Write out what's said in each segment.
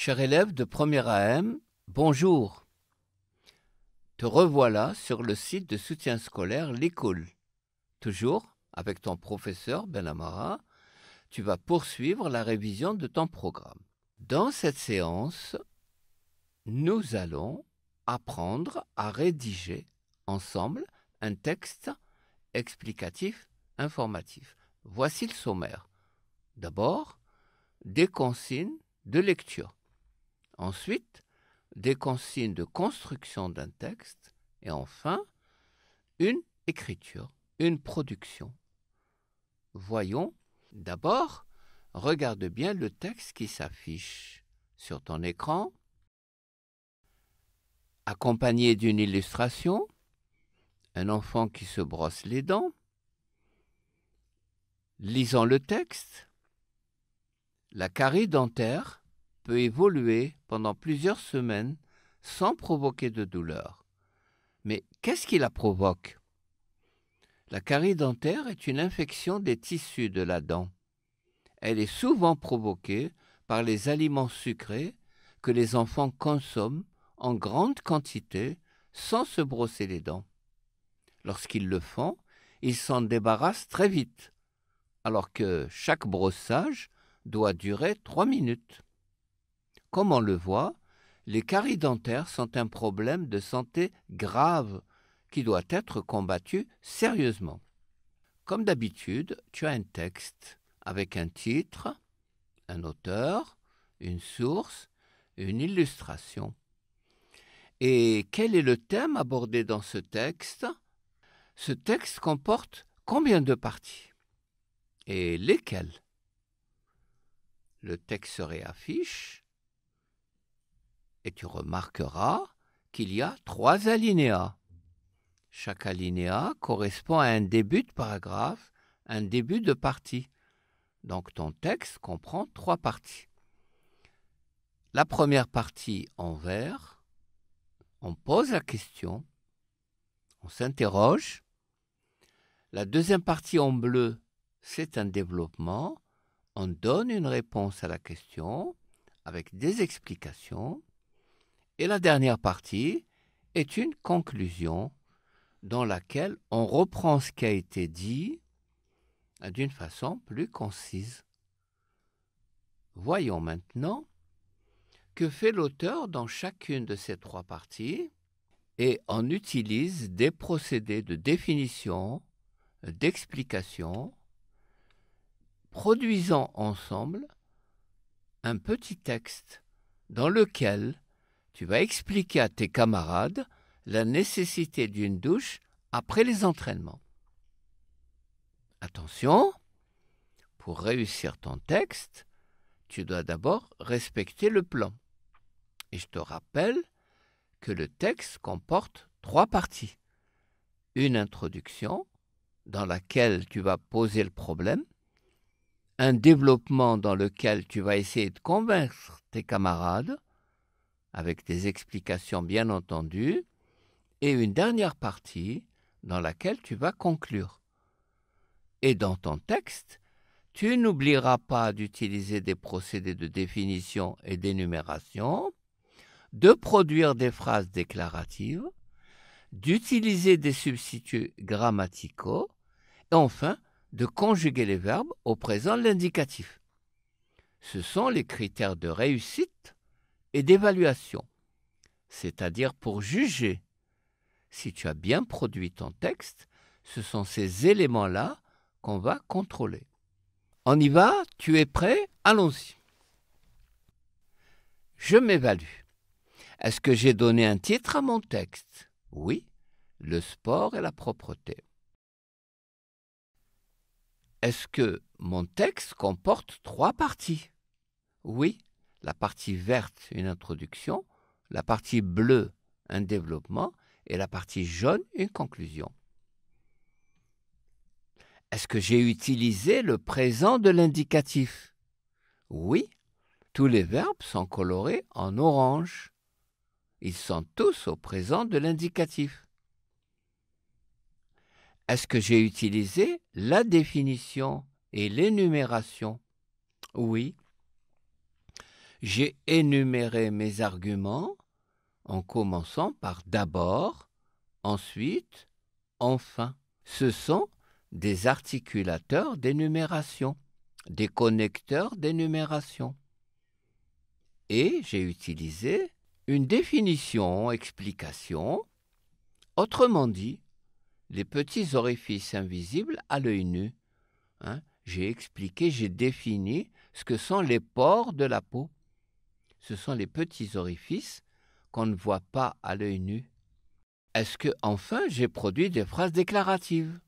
Cher élève de première AM, bonjour. Te revoilà sur le site de soutien scolaire L'École. Toujours avec ton professeur Benamara, tu vas poursuivre la révision de ton programme. Dans cette séance, nous allons apprendre à rédiger ensemble un texte explicatif informatif. Voici le sommaire. D'abord, des consignes de lecture. Ensuite, des consignes de construction d'un texte. Et enfin, une écriture, une production. Voyons. D'abord, regarde bien le texte qui s'affiche sur ton écran, accompagné d'une illustration, un enfant qui se brosse les dents. Lisons le texte. La carie dentaire peut évoluer pendant plusieurs semaines sans provoquer de douleur. Mais qu'est-ce qui la provoque? La carie dentaire est une infection des tissus de la dent. Elle est souvent provoquée par les aliments sucrés que les enfants consomment en grande quantité sans se brosser les dents. Lorsqu'ils le font, ils s'en débarrassent très vite, alors que chaque brossage doit durer 3 minutes. Comme on le voit, les caries dentaires sont un problème de santé grave qui doit être combattu sérieusement. Comme d'habitude, tu as un texte avec un titre, un auteur, une source, une illustration. Et quel est le thème abordé dans ce texte? Ce texte comporte combien de parties? Et lesquelles? Le texte se réaffiche et tu remarqueras qu'il y a 3 alinéas. Chaque alinéa correspond à un début de paragraphe, un début de partie. Donc ton texte comprend 3 parties. La première partie en vert, on pose la question, on s'interroge. La deuxième partie en bleu, c'est un développement. On donne une réponse à la question avec des explications. Et la dernière partie est une conclusion dans laquelle on reprend ce qui a été dit d'une façon plus concise. Voyons maintenant que fait l'auteur dans chacune de ces 3 parties et on utilise des procédés de définition, d'explication, produisant ensemble un petit texte dans lequel tu vas expliquer à tes camarades la nécessité d'une douche après les entraînements. Attention, pour réussir ton texte, tu dois d'abord respecter le plan. Et je te rappelle que le texte comporte 3 parties. Une introduction dans laquelle tu vas poser le problème, un développement dans lequel tu vas essayer de convaincre tes camarades, avec des explications bien entendues, et une dernière partie dans laquelle tu vas conclure. Et dans ton texte, tu n'oublieras pas d'utiliser des procédés de définition et d'énumération, de produire des phrases déclaratives, d'utiliser des substituts grammaticaux, et enfin, de conjuguer les verbes au présent de l'indicatif. Ce sont les critères de réussite et d'évaluation, c'est-à-dire pour juger si tu as bien produit ton texte, ce sont ces éléments-là qu'on va contrôler. On y va? Tu es prêt? Allons-y. Je m'évalue. Est-ce que j'ai donné un titre à mon texte? Oui, le sport et la propreté. Est-ce que mon texte comporte 3 parties? Oui, la partie verte, une introduction, la partie bleue, un développement, et la partie jaune, une conclusion. Est-ce que j'ai utilisé le présent de l'indicatif? Oui, tous les verbes sont colorés en orange. Ils sont tous au présent de l'indicatif. Est-ce que j'ai utilisé la définition et l'énumération? Oui. J'ai énuméré mes arguments en commençant par d'abord, ensuite, enfin. Ce sont des articulateurs d'énumération, des connecteurs d'énumération. Et j'ai utilisé une définition, explication. Autrement dit, les petits orifices invisibles à l'œil nu. J'ai expliqué, j'ai défini ce que sont les pores de la peau. Ce sont les petits orifices qu'on ne voit pas à l'œil nu. Est-ce que, enfin, j'ai produit des phrases déclaratives?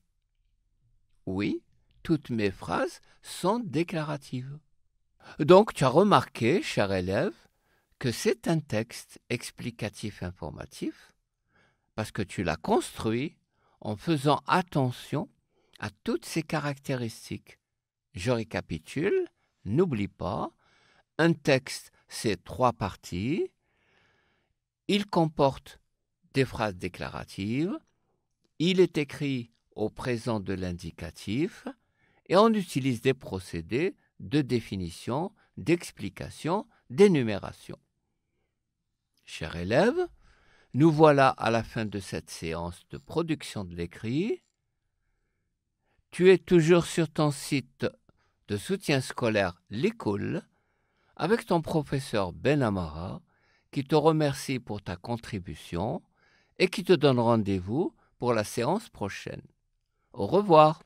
Oui, toutes mes phrases sont déclaratives. Donc, tu as remarqué, cher élève, que c'est un texte explicatif informatif parce que tu l'as construit en faisant attention à toutes ces caractéristiques. Je récapitule, n'oublie pas, un texte, c'est 3 parties. Il comporte des phrases déclaratives, il est écrit au présent de l'indicatif et on utilise des procédés de définition, d'explication, d'énumération. Chers élèves, nous voilà à la fin de cette séance de production de l'écrit. Tu es toujours sur ton site de soutien scolaire L'École avec ton professeur Ben Amara qui te remercie pour ta contribution et qui te donne rendez-vous pour la séance prochaine. Au revoir.